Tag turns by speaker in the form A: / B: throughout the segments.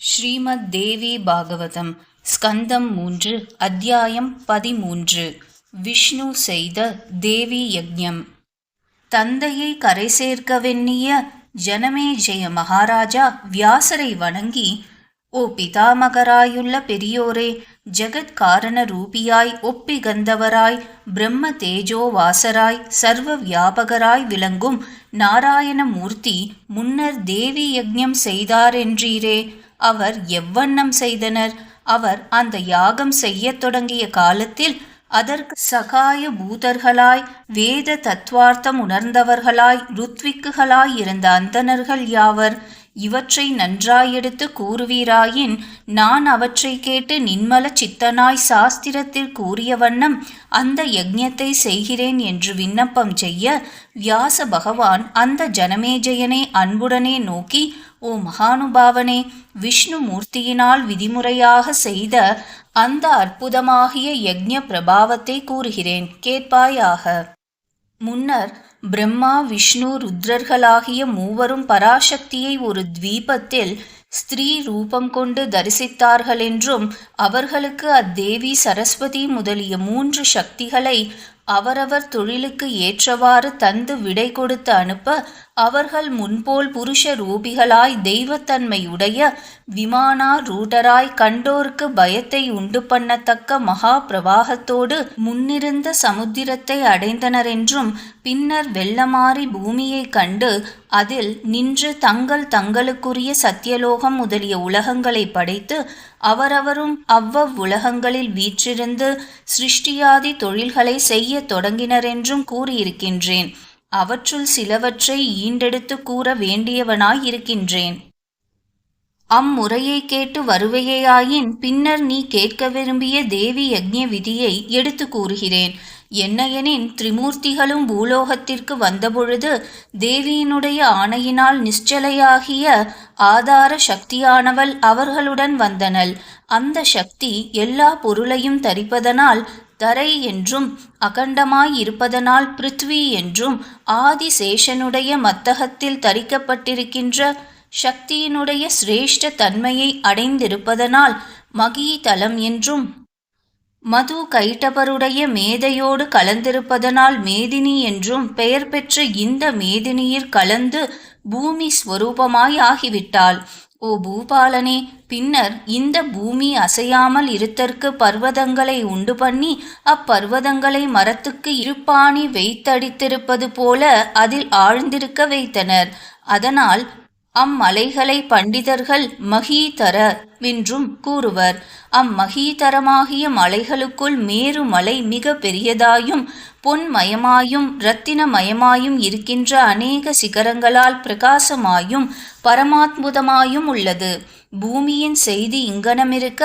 A: ஸ்ரீமத் தேவி பாகவதம் ஸ்கந்தம் 3 அத்தியாயம் 13 விஷ்ணு செய்த தேவி யக்ஞம். தந்தையை கரை சேர்க்கவெண்ணிய ஜனமேஜய மகாராஜா வியாசரை வணங்கி, ஓ பிதாமகராயுள்ள பெரியோரே, ஜகத் காரண ரூபியாய் ஒப்பிகந்தவராய் பிரம்ம தேஜோ வாசராய் சர்வ வியாபகராய் விளங்கும் நாராயண மூர்த்தி முன்னர் தேவி யக்ஞம் செய்தாரென்றீரே. அவர் எவ்வண்ணம் செய்தனர்? அவர் அந்த யாகம் செய்யத் தொடங்கிய காலத்தில் அதற்கு சகாய பூதர்களாய் வேத தத்துவார்த்தம் உணர்ந்தவர்களாய் ருத்விக்குகளாய் இருந்த அந்தணர்கள் யாவர்? இவற்றை நன்றாயெடுத்து கூறுவீராயின் நான் அவற்றை கேட்டு நின்மல சித்தனாய் சாஸ்திரத்தில் கூறிய வண்ணம் அந்த யக்ஞத்தை செய்கிறேன் என்று விண்ணப்பம் செய்ய, வியாச பகவான் அந்த ஜனமேஜயனை அன்புடனே நோக்கி, ஓ மகானுபாவனே, விஷ்ணு மூர்த்தியினால் விதிமுறையாக செய்த அந்த அற்புதமாகிய யக்ஞ பிரபாவத்தை கூறுகிறேன், கேட்பாயாக. முன்னர் பிரம்மா விஷ்ணு ருத்ரர்களாகிய மூவரும் பராசக்தியை ஒரு தீபத்தில் ஸ்திரீ ரூபம் கொண்டு தரிசித்தார்களென்றும் அவர்களுக்கு அத்தேவி சரஸ்வதி முதலிய 3 சக்திகளை அவரவர் தொழிலுக்கு ஏற்றவாறு தந்து விடை கொடுத்து அனுப்ப, அவர்கள் முன்போல் புருஷ ரூபிகளாய் தெய்வத்தன்மையுடைய விமானா ரூடராய் கண்டோருக்கு பயத்தை உண்டு பண்ணத்தக்க மகா பிரவாகத்தோடு முன்னிருந்த சமுத்திரத்தை அடைந்தனரென்றும், பின்னர் வெள்ளமாறி பூமியை கண்டு அதில் நின்று தங்களுக்குரிய சத்தியலோகம் முதலிய உலகங்களை படைத்து அவரவரும் உலகங்களில் வீற்றிருந்து சிருஷ்டியாதி தொழில்களை செய்ய தொடங்கினரென்றும் கூறியிருக்கின்றேன். அவற்றுள் சிலவற்றை ஈண்டெடுத்து கூற வேண்டியவனாயிருக்கின்றேன். அம்முறையை கேட்டு வருவையாயின் பின்னர் நீ கேட்க விரும்பிய தேவி யக்ஞ விதியை எடுத்து கூறுகிறேன். என்னையெனின் திரிமூர்த்திகளும் பூலோகத்திற்கு வந்தபொழுது தேவியினுடைய ஆணையினால் நிశ్చலையாகிய ஆதார சக்தியானவள் அவர்களுடன் வந்தனள். அந்த சக்தி எல்லா பொருளையும் தரிப்பதனால் தரை என்றும், அகண்டமாய் இருப்பதனால் பிருத்வி என்றும், ஆதிசேஷனுடைய மத்தகத்தில் தரிக்கப்பட்டிருக்கின்ற சக்தியினுடைய சிரேஷ்ட தன்மையை அடைந்திருப்பதனால் மகீதலம் என்றும், மது கைட்டபருடைய மேதையோடு கலந்திருப்பதனால் மேதினி என்றும் பெயர் பெற்ற இந்த மேதினியிற் கலந்து பூமி ஸ்வரூபமாய் ஆகிவிட்டாள். ஓ பூபாலனே, பின்னர் இந்த பூமி அசையாமல் இருத்தற்கு பர்வதங்களை உண்டு பண்ணி அப்பர்வதங்களை மரத்துக்கு இருப்பாணி வைத்தடித்திருப்பது போல அதில் ஆழ்ந்திருக்க வைத்தனர். அதனால் அம்மலைகளை பண்டிதர்கள் மகீதர வென்றும் கூறுவர். அம்மகீதரமாகிய மலைகளுக்குள் மேரு மலை மிக பெரியதாயும் பொன்மயமாயும் இரத்தினமயமாயும் இருக்கின்ற அநேக சிகரங்களால் பிரகாசமாயும் பரமாத்முதமாயும் உள்ளது. பூமியின் செய்தி இங்கனமிருக்க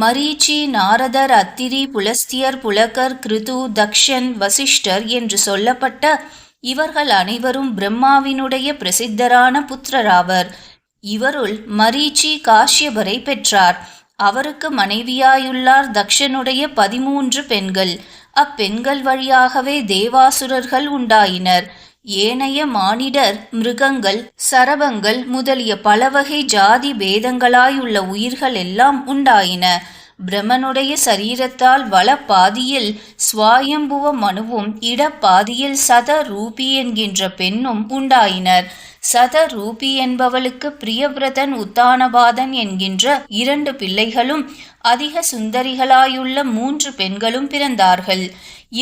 A: மரீச்சி, நாரதர், அத்திரி, புலஸ்தியர், புலகர், கிருது, தக்ஷன், வசிஷ்டர் என்று சொல்லப்பட்ட இவர்கள் அனைவரும் பிரம்மாவினுடைய பிரசித்தரான புத்திரராவர். இவருள் மரீச்சி காஷ்யபரை பெற்றார். அவருக்கு மனைவியாயுள்ளார் தக்ஷனுடைய 13 பெண்கள். அப்பெண்கள் வழியாகவே தேவாசுரர்கள் உண்டாயினர். ஏனைய மானிடர், மிருகங்கள், சரபங்கள் முதலிய பலவகை ஜாதி பேதங்களாயுள்ள உயிர்கள் எல்லாம் உண்டாயின. பிரமனுடைய சரீரத்தால் வலப்பாதியில் ஸ்வாயம்புவ மனுவும் இடப்பாதியில் சத ரூபி என்கின்ற பெண்ணும் உண்டாயினர். சத ரூபி என்பவளுக்கு பிரியவிரதன், உத்தானபாதன் என்கின்ற 2 பிள்ளைகளும் அதிக சுந்தரிகளாயுள்ள 3 பெண்களும் பிறந்தார்கள்.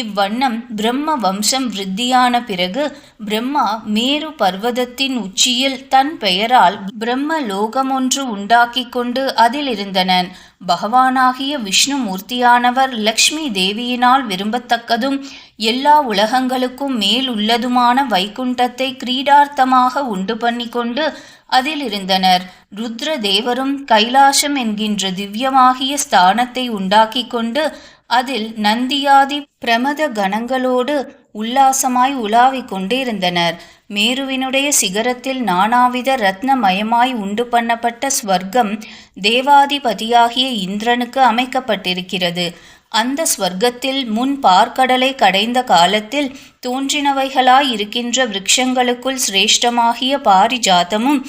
A: இவ்வண்ணம் பிரம்ம வம்சம் விருத்தியான பிறகு பிரம்மா மேரு பர்வதத்தின் உச்சியில் தன் பெயரால் பிரம்ம லோகமொன்று உண்டாக்கி கொண்டு அதில் இருந்தனன். பகவானாகிய விஷ்ணு மூர்த்தியானவர் லக்ஷ்மி தேவியினால் விரும்பத்தக்கதும் எல்லா உலகங்களுக்கும் மேல் உள்ளதுமான வைகுண்டத்தை கிரீடார்த்தமாக உண்டு பண்ணி கொண்டு அதில் இருந்தனர். ருத்ர தேவரும் கைலாசம் என்கின்ற திவ்யமாகிய ஸ்தானத்தை உண்டாக்கி கொண்டு அதில் நந்தியாதி பிரமத கணங்களோடு உல்லாசமாய் உலாவிக் கொண்டிருந்தனர். மேருவினுடைய சிகரத்தில் நானாவித ரத்னமயமாய் உண்டு பண்ணப்பட்ட ஸ்வர்க்கம் தேவாதிபதியாகிய இந்திரனுக்கு அமைக்கப்பட்டிருக்கிறது. அந்த ஸ்வர்க்கத்தில் முன் பார்க்கடலை கடைந்த காலத்தில் தோன்றினவைகளாயிருக்கின்ற விருட்சங்களுக்குள் சிரேஷ்டமாகிய பாரிஜாதமும்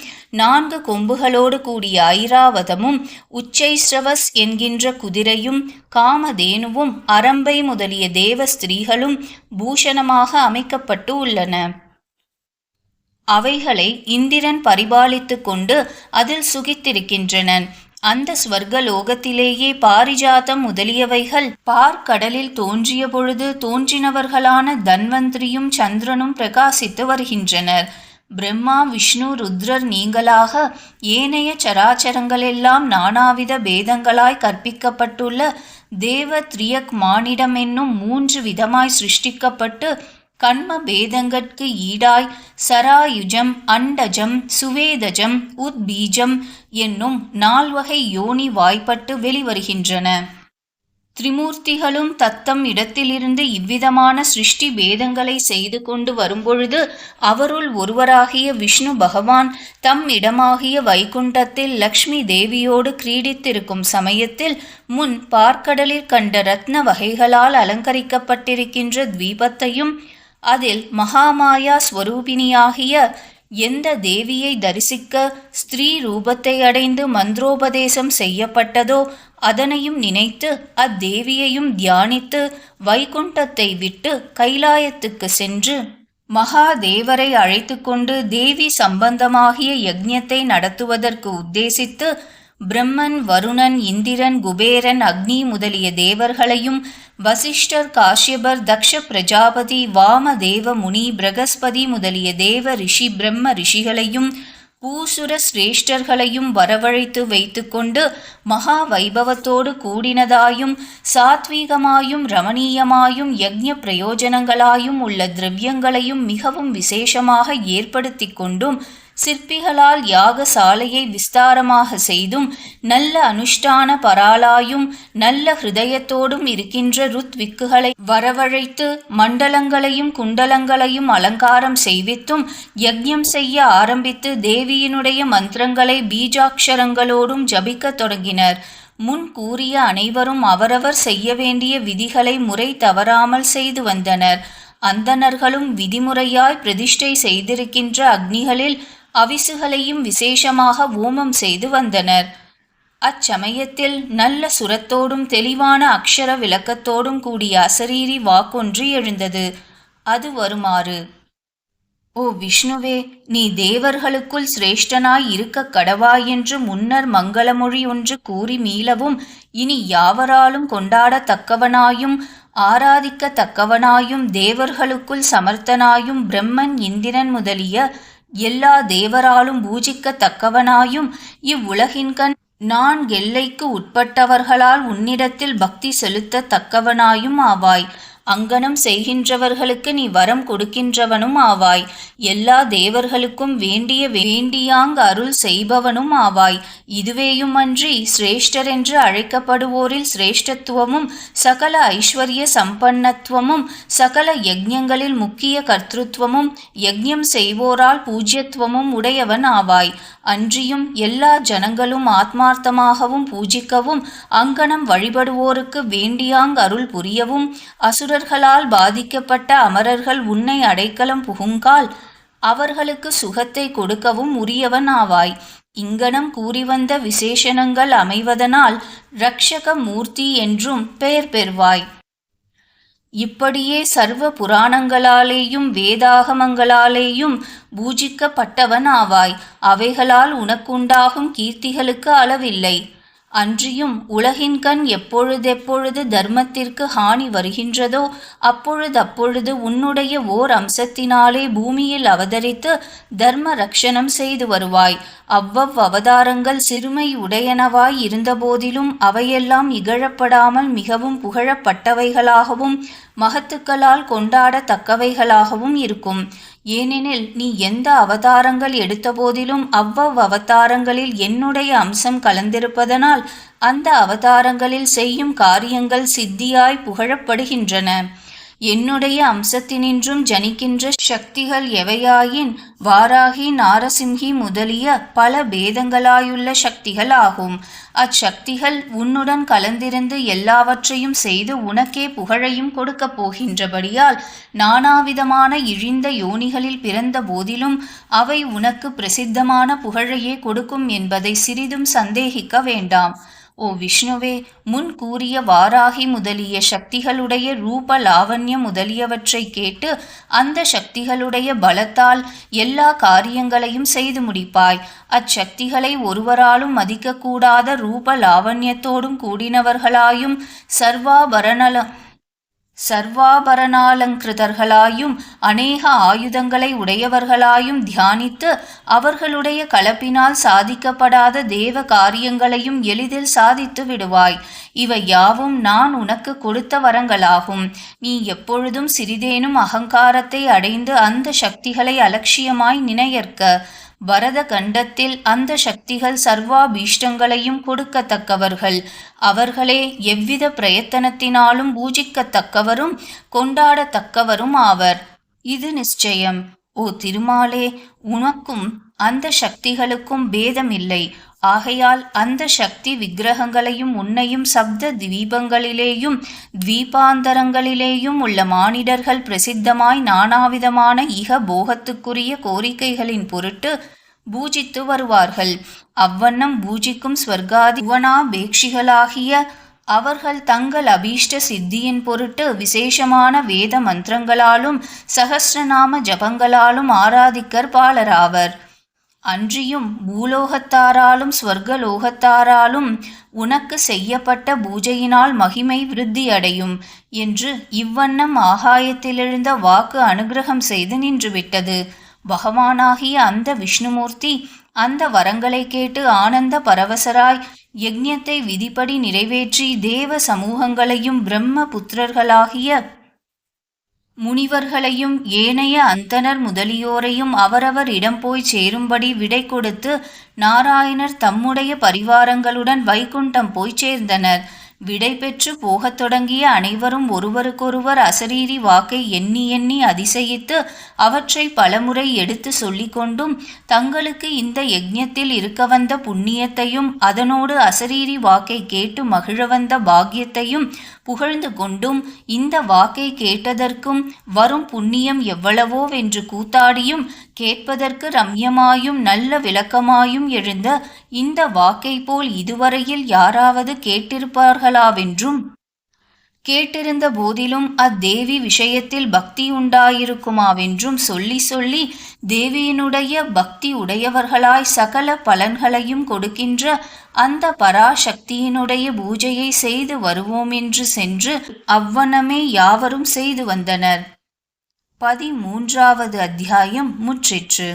A: 4 கொம்புகளோடு கூடிய ஐராவதமும் உச்சைஸ்ரவஸ் என்கின்ற குதிரையும் காமதேனுவும் அரம்பை முதலிய தேவ ஸ்திரீகளும் பூஷணமாக அமைக்கப்பட்டு உள்ளன. அவைகளை இந்திரன் பரிபாலித்து கொண்டு அதில் சுகித்திருக்கின்றனன். அந்த ஸ்வர்கலோகத்திலேயே பாரிஜாதம் முதலியவைகள் பார்க்கடலில் தோன்றிய பொழுது தோன்றினவர்களான தன்வந்திரியும் சந்திரனும் பிரகாசித்து வருகின்றனர். பிரம்மா விஷ்ணு ருத்ரர் நீங்களாக ஏனைய சராச்சரங்களெல்லாம் நானாவித பேதங்களாய் கற்பிக்கப்பட்டுள்ள தேவ திரியக் மானிடம் என்னும் 3 விதமாய் சிருஷ்டிக்கப்பட்டு கண்ம பேதங்கட்கு ஈடாய் சராயுஜம், அண்டஜம், சுவேதஜம், உத்பீஜம் என்னும் 4 வகை யோனி வாய்ப்பட்டு வெளிவருகின்றன. திரிமூர்த்திகளும் தத்தம் இடத்திலிருந்து இவ்விதமான சிருஷ்டி பேதங்களை செய்து கொண்டு வரும்பொழுது அவருள் ஒருவராகிய விஷ்ணு பகவான் தம் இடமாகிய வைகுண்டத்தில் லக்ஷ்மி தேவியோடு கிரீடித்திருக்கும் சமயத்தில் முன் பார்க்கடலில் கண்ட ரத்ன வகைகளால் அலங்கரிக்கப்பட்டிருக்கின்ற தீபத்தையும் அதில் மகாமாயா ஸ்வரூபிணியாகிய எந்த தேவியை தரிசிக்க ஸ்திரீ ரூபத்தை அடைந்து மந்திரோபதேசம் செய்யப்பட்டதோ அதனையும் நினைத்து அத்தேவியையும் தியானித்து வைகுண்டத்தை விட்டு கைலாயத்துக்கு சென்று மகாதேவரை அழைத்து கொண்டு தேவி சம்பந்தமாகிய யஜ்ஞத்தை நடத்துவதற்கு உத்தேசித்து பிரம்மன், வருணன், இந்திரன், குபேரன், அக்னி முதலிய தேவர்களையும் வசிஷ்டர், காஷ்யபர், தக்ஷ பிரஜாபதி, வாமதேவ முனி, பிரகஸ்பதி முதலிய தேவ ரிஷி பிரம்ம ரிஷிகளையும் பூசுர சிரேஷ்டர்களையும் வரவழைத்து வைத்து கொண்டு மகா வைபவத்தோடு கூடினதாயும் சாத்வீகமாயும் ரமணீயமாயும் யக்ஞ பிரயோஜனங்களாயும் உள்ள திரவியங்களையும் மிகவும் விசேஷமாக ஏற்படுத்தி கொண்டும் சிற்பிகளால் யாகசாலையை விஸ்தாரமாக செய்தும் நல்ல அனுஷ்டான பராலாயும் நல்ல ஹிருதயத்தோடும் இருக்கின்ற ருத்விக்குகளை வரவழைத்து மண்டலங்களையும் குண்டலங்களையும் அலங்காரம் செய்வித்தும் யக்ஞம் செய்ய ஆரம்பித்து தேவியினுடைய மந்திரங்களை பீஜாட்சரங்களோடும் ஜபிக்கத் தொடங்கினர். முன் கூறிய அனைவரும் அவரவர் செய்ய வேண்டிய விதிகளை முறை தவறாமல் செய்து வந்தனர். அந்தணர்களும் விதிமுறையாய் பிரதிஷ்டை செய்திருக்கின்ற அக்னிகளில் அவிசுகளையும் விசேஷமாக ஓமம் செய்து வந்தனர். அச்சமயத்தில் நல்ல சுரத்தோடும் தெளிவான அக்ஷர விளக்கத்தோடும் கூடிய அசரீரி வாக்கொன்று எழுந்தது. அது வருமாறு: ஓ விஷ்ணுவே, நீ தேவர்களுக்குள் சிரேஷ்டனாய் இருக்க கடவாய் என்று முன்னர் மங்களமொழி ஒன்று கூறி மீளவும் இனி யாவராலும் கொண்டாடத்தக்கவனாயும் ஆராதிக்கத்தக்கவனாயும் தேவர்களுக்குள் சமர்த்தனாயும் பிரம்மன், இந்திரன் முதலிய எல்லா தேவராலும் பூஜிக்கத்தக்கவனாயும் இவ்வுலகின்கண் 4 எல்லைக்கு உட்பட்டவர்களால் உன்னிடத்தில் பக்தி செலுத்த தக்கவனாயும் ஆவாய். அங்கனம் செய்கின்றவர்களுக்கு நீ வரம் கொடுக்கின்றவனும் ஆவாய். எல்லா தேவர்களுக்கும் வேண்டியாங் அருள் செய்பவனும் ஆவாய். இதுவேயுமன்றி சிரேஷ்டர் என்று அழைக்கப்படுவோரில் சிரேஷ்டத்துவமும் சகல ஐஸ்வர்ய சம்பன்னத்துவமும் சகல யஜ்ஞங்களில் முக்கிய கர்த்திருவமும் யஜ்ஞம் செய்வோரால் பூஜ்யத்துவமும் உடையவன் ஆவாய். அன்றியும் எல்லா ஜனங்களும் ஆத்மார்த்தமாகவும் பூஜிக்கவும் அங்கனம் வழிபடுவோருக்கு வேண்டியாங் அருள் புரியவும் அசுரர்களால் பாதிக்கப்பட்ட அமரர்கள் உன்னை அடைக்கலம் புகுங்கால் அவர்களுக்கு சுகத்தை கொடுக்கவும் உரியவன் ஆவாய். இங்கனம் கூறிவந்த விசேஷணங்கள் அமைவதனால் ரக்ஷக மூர்த்தி என்றும் பெயர் பெறுவாய். இப்படியே சர்வ புராணங்களாலேயும் வேதாகமங்களாலேயும் பூஜிக்கப்பட்டவன் ஆவாய். அவைகளால் உனக்குண்டாகும் கீர்த்திகளுக்கு அளவில்லை. அன்றியும் உலகின்கண் எப்பொழுதெப்பொழுது தர்மத்திற்கு ஹானி வருகின்றதோ அப்பொழுது உன்னுடைய ஓர் அம்சத்தினாலே பூமியில் அவதரித்து தர்ம ரக்ஷணம் செய்து வருவாய். அவதாரங்கள் சிறுமை உடையனவாய் இருந்தபோதிலும் அவையெல்லாம் இகழப்படாமல் மிகவும் புகழப்பட்டவைகளாகவும் மகத்துக்களால் கொண்டாடத்தக்கவைகளாகவும் இருக்கும். ஏனெனில் நீ எந்த அவதாரங்கள் எடுத்த போதிலும் அவதாரங்களில் என்னுடைய அம்சம் கலந்திருப்பதனால் அந்த அவதாரங்களில் செய்யும் காரியங்கள் சித்தியாய் புகழப்படுகின்றன. என்னுடைய அம்சத்தினின்றும் ஜனிக்கின்ற சக்திகள் எவையாயின் வாராகி நாரசிம்ஹி முதலிய பல பேதங்களாயுள்ள சக்திகள் ஆகும். அச்சக்திகள் உன்னுடன் கலந்திருந்து எல்லாவற்றையும் செய்து உனக்கே புகழையும் கொடுக்கப் போகின்றபடியால் நானாவிதமான இழிந்த யோனிகளில் பிறந்த போதிலும் அவை உனக்கு பிரசித்தமான புகழையே கொடுக்கும் என்பதை சிறிதும் சந்தேகிக்க வேண்டாம். ஓ விஷ்ணுவே, முன் கூறிய வாராகி முதலிய சக்திகளுடைய ரூப லாவண்யம் முதலியவற்றை கேட்டு அந்த சக்திகளுடைய பலத்தால் எல்லா காரியங்களையும் செய்து முடிப்பாய். அச்சக்திகளை ஒருவராலும் மதிக்கக்கூடாத ரூப லாவண்யத்தோடும் கூடினவர்களாயும் சர்வாபரணாலங்கிருதர்களாயும் அநேக ஆயுதங்களை உடையவர்களாயும் தியானித்து அவர்களுடைய கலப்பினால் சாதிக்கப்படாத தேவ காரியங்களையும் எளிதில் சாதித்து விடுவாய். இவை யாவும் நான் உனக்கு கொடுத்த வரங்களாகும். நீ எப்பொழுதும் சிறிதேனும் அகங்காரத்தை அடைந்து அந்த சக்திகளை அலட்சியமாய் நினையற்க. பரத கண்டத்தில் அந்த சக்திகள் சர்வாபீஷ்டங்களையும் கொடுக்கத்தக்கவர்கள். அவர்களே எவ்வித பிரயத்தனத்தினாலும் பூஜிக்கத்தக்கவரும் கொண்டாடத்தக்கவரும் ஆவர். இது நிச்சயம். ஓ திருமாலே, உனக்கும் அந்த சக்திகளுக்கும் பேதமில்லை. ஆகையால் அந்த சக்தி விக்கிரகங்களையும் உன்னையும் சப்த தீபங்களிலேயும் தீபாந்தரங்களிலேயும் உள்ள மானிடர்கள் பிரசித்தமாய் நானாவிதமான இக போகத்துக்குரிய கோரிக்கைகளின் பொருட்டு பூஜித்து வருவார்கள். அவ்வண்ணம் பூஜிக்கும் ஸ்வர்காதி புவனாபேட்சிகளாகிய அவர்கள் தங்கள் அபீஷ்ட சித்தியின் பொருட்டு விசேஷமான வேத மந்திரங்களாலும் சகஸ்ரநாம ஜபங்களாலும் ஆராதிக்கற்பாலராவர். அன்றியும் பூலோகத்தாராலும் ஸ்வர்கலோகத்தாராலும் உனக்கு செய்யப்பட்ட பூஜையினால் மகிமை விருத்தியடையும் என்று இவ்வண்ணம் ஆகாயத்திலெழுந்த வாக்கு அனுகிரகம் செய்து நின்றுவிட்டது. பகவானாகிய அந்த விஷ்ணுமூர்த்தி அந்த வரங்களை கேட்டு ஆனந்த பரவசராய் யஜ்ஞத்தை விதிப்படி நிறைவேற்றி தேவ சமூகங்களையும் பிரம்ம புத்திரர்களாகிய முனிவர்களையும் ஏனைய அந்தனர் முதலியோரையும் அவரவர் இடம் போய் சேரும்படி விடை கொடுத்து நாராயணர் தம்முடைய பரிவாரங்களுடன் வைகுண்டம் போய் சேர்ந்தனர். விடை பெற்று போகத் தொடங்கிய அனைவரும் ஒருவருக்கொருவர் அசரீரி வாக்கை எண்ணி எண்ணி அதிசயித்து அவற்றை பலமுறை எடுத்து சொல்லிக்கொண்டும் தங்களுக்கு இந்த யஜ்ஞத்தில் இருக்க வந்த புண்ணியத்தையும் அதனோடு அசரீரி வாக்கை கேட்டு மகிழ வந்த பாக்கியத்தையும் புகழ்ந்து கொண்டும் இந்த வாக்கை கேட்டதற்கும் வரும் புண்ணியம் எவ்வளவோவென்று கூத்தாடியும் கேட்பதற்கு ரம்யமாயும் நல்ல விளக்கமாயும் எழுந்த இந்த வாக்கை போல் இதுவரையில் யாராவது கேட்டிருப்பார்களாவென்றும் கேட்டிருந்த போதிலும் அத்தேவி விஷயத்தில் பக்தி உண்டாயிருக்குமாவென்றும் சொல்லி சொல்லி தேவியினுடைய பக்தி உடையவர்களாய் சகல பலன்களையும் கொடுக்கின்ற அந்த பராசக்தியினுடைய பூஜையை செய்து வருவோமென்று சென்று அவ்வனமே யாவரும் செய்து வந்தனர். 13வது அத்தியாயம் முற்றிற்று.